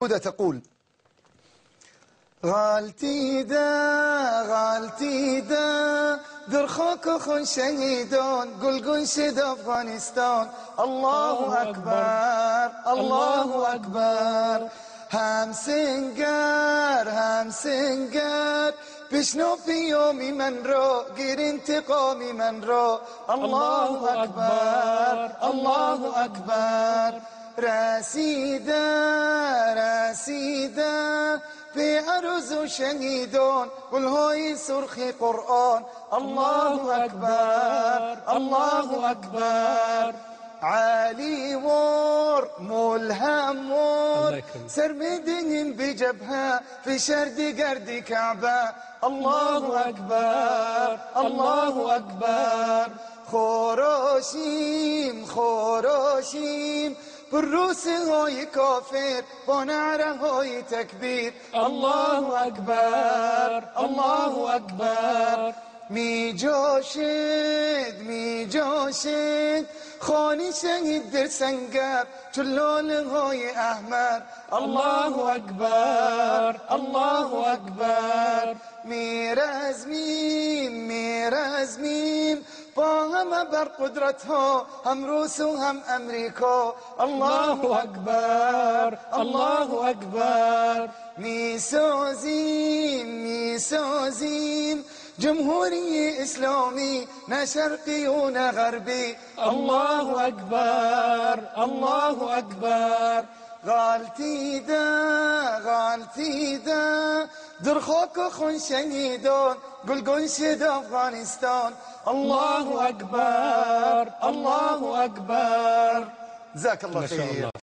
تقول: غالتي دا درخوك خون شهيدون قل شد أفغانستان. الله أكبر الله أكبر. هم سنگر بشنو في يومي من رو غير انتقامي من رو. الله أكبر الله أكبر. رسیده به عروض و شهیدان گلهای سرخ قرآن. الله اکبر الله اکبر. علی ور ملهم ور سر میدهیم به جبهه فشار گرد کعبه. الله اکبر الله اکبر. خوراشیم بر روسه های کافر با نعره های تکبیر. الله اکبر الله اکبر. می جاشد خانی شهید در سنگر چلاله های احمر. الله اکبر الله اکبر. میرزمیم با همه بر قدرت ها هم روس و هم امریکا. الله اکبر الله اکبر. میسازیم جمهوری اسلامی نه شرقی و نه غربی. الله اکبر الله اکبر. غالتی ده در خاک خون شهیدان گل شد افغانستان. الله اکبر الله اکبر. جزاك الله خير.